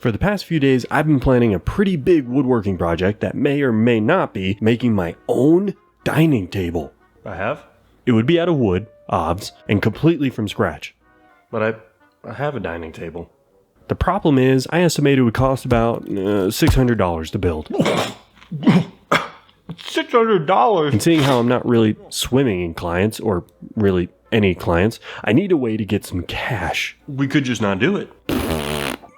For the past few days, I've been planning a pretty big woodworking project that may or may not be making my own dining table. I have? It would be out of wood, obvs, and completely from scratch. But I have a dining table. The problem is, I estimate it would cost about $600 to build. $600? And seeing how I'm not really swimming in clients, or really any clients, I need a way to get some cash. We could just not do it.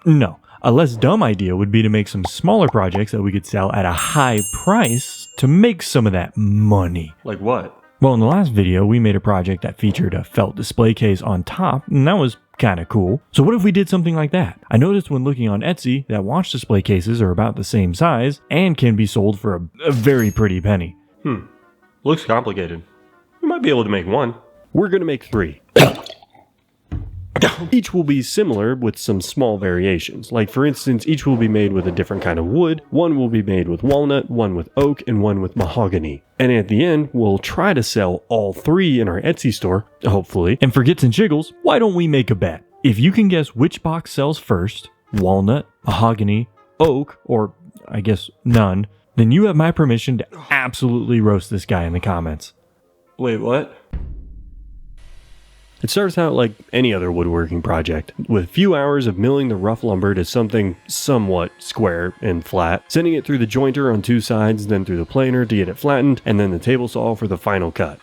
No. A less dumb idea would be to make some smaller projects that we could sell at a high price to make some of that money. Like what? Well, in the last video, we made a project that featured a felt display case on top, and that was kind of cool. So what if we did something like that? I noticed when looking on Etsy that watch display cases are about the same size and can be sold for a very pretty penny. Looks complicated. We might be able to make one. We're going to make 3. Each will be similar with some small variations. Like for instance, each will be made with a different kind of wood. One will be made with walnut, one with oak, and one with mahogany. And at the end, we'll try to sell all 3 in our Etsy store, hopefully. And for gits and jiggles, why don't we make a bet? If you can guess which box sells first, walnut, mahogany, oak, or I guess none, then you have my permission to absolutely roast this guy in the comments. Wait, what? It starts out like any other woodworking project, with a few hours of milling the rough lumber to something somewhat square and flat, sending it through the jointer on 2 sides, then through the planer to get it flattened, and then the table saw for the final cut.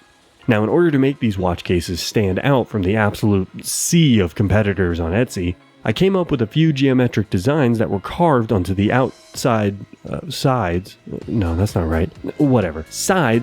Now, in order to make these watch cases stand out from the absolute sea of competitors on Etsy, I came up with a few geometric designs that were carved onto the outside sides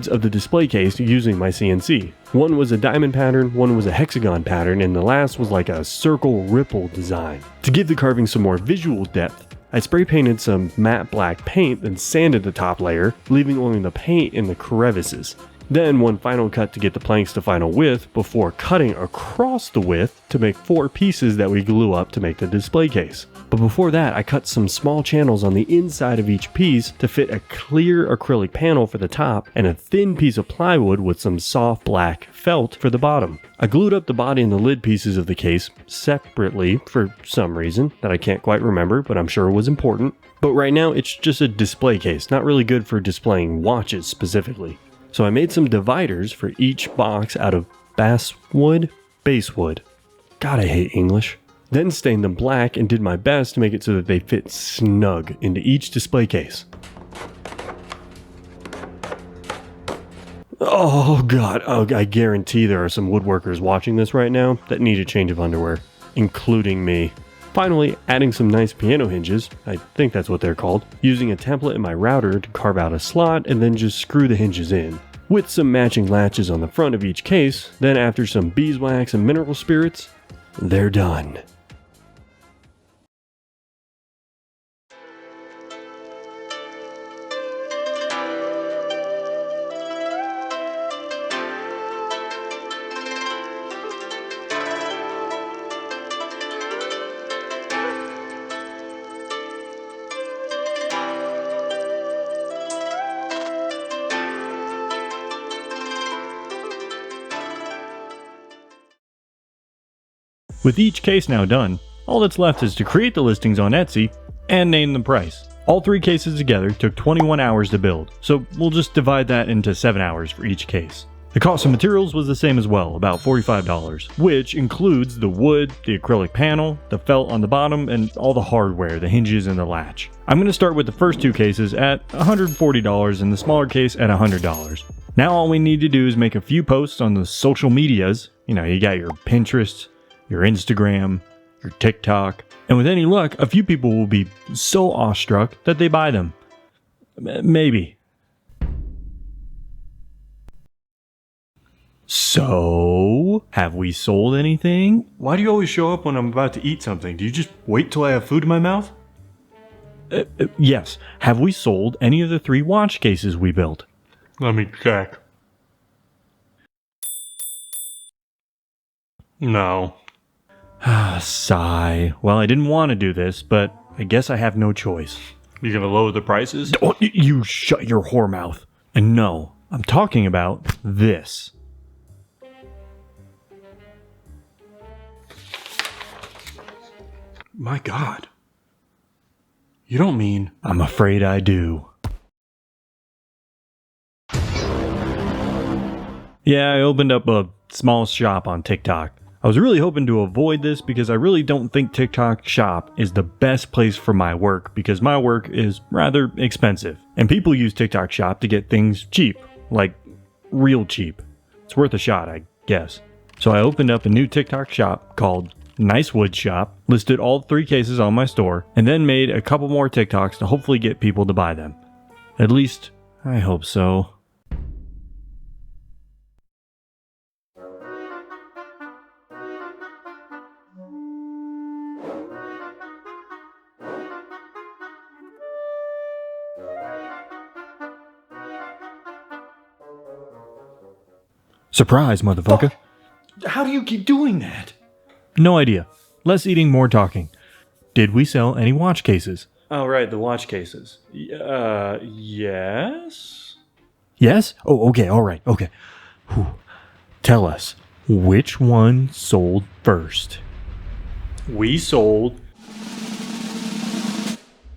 of the display case using my CNC. One was a diamond pattern, one was a hexagon pattern, and the last was like a circle ripple design. To give the carving some more visual depth, I spray painted some matte black paint and sanded the top layer, leaving only the paint in the crevices. Then one final cut to get the planks to final width before cutting across the width to make 4 pieces that we glue up to make the display case. But before that, I cut some small channels on the inside of each piece to fit a clear acrylic panel for the top and a thin piece of plywood with some soft black felt for the bottom. I glued up the body and the lid pieces of the case separately for some reason that I can't quite remember, but I'm sure it was important. But right now it's just a display case, not really good for displaying watches specifically. So I made some dividers for each box out of basswood. God, I hate English. Then stained them black and did my best to make it so that they fit snug into each display case. Oh God, I guarantee there are some woodworkers watching this right now that need a change of underwear, including me. Finally, adding some nice piano hinges, I think that's what they're called, using a template in my router to carve out a slot and then just screw the hinges in. With some matching latches on the front of each case, then after some beeswax and mineral spirits, they're done. With each case now done, all that's left is to create the listings on Etsy and name the price. All 3 cases together took 21 hours to build, so we'll just divide that into 7 hours for each case. The cost of materials was the same as well, about $45, which includes the wood, the acrylic panel, the felt on the bottom, and all the hardware, the hinges and the latch. I'm going to start with the first 2 cases at $140 and the smaller case at $100. Now all we need to do is make a few posts on the social medias. You know, you got your Pinterest, your Instagram, your TikTok, and with any luck, a few people will be so awestruck that they buy them. Maybe. So, have we sold anything? Why do you always show up when I'm about to eat something? Do you just wait till I have food in my mouth? Yes. Have we sold any of the 3 watch cases we built? Let me check. No. Sigh. Well, I didn't want to do this, but I guess I have no choice. You gonna lower the prices? Oh, you shut your whore mouth. And no, I'm talking about this. My God. You don't mean... I'm afraid I do. Yeah, I opened up a small shop on TikTok. I was really hoping to avoid this because I really don't think TikTok Shop is the best place for my work because my work is rather expensive. And people use TikTok Shop to get things cheap, like real cheap. It's worth a shot, I guess. So I opened up a new TikTok shop called Nice Wood Shop, listed all 3 cases on my store, and then made a couple more TikToks to hopefully get people to buy them. At least, I hope so. Surprise, motherfucker. How do you keep doing that? No idea. Less eating, more talking. Did we sell any watch cases? Oh, right, the watch cases. Yes? Yes? Oh, okay, alright, okay. Whew. Tell us, which one sold first? We sold...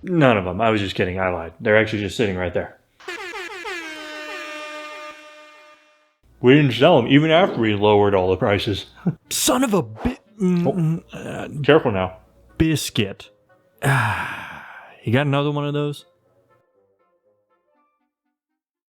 None of them. I was just kidding. I lied. They're actually just sitting right there. We didn't sell them even after we lowered all the prices. Son of a Careful now. biscuit. You got another one of those?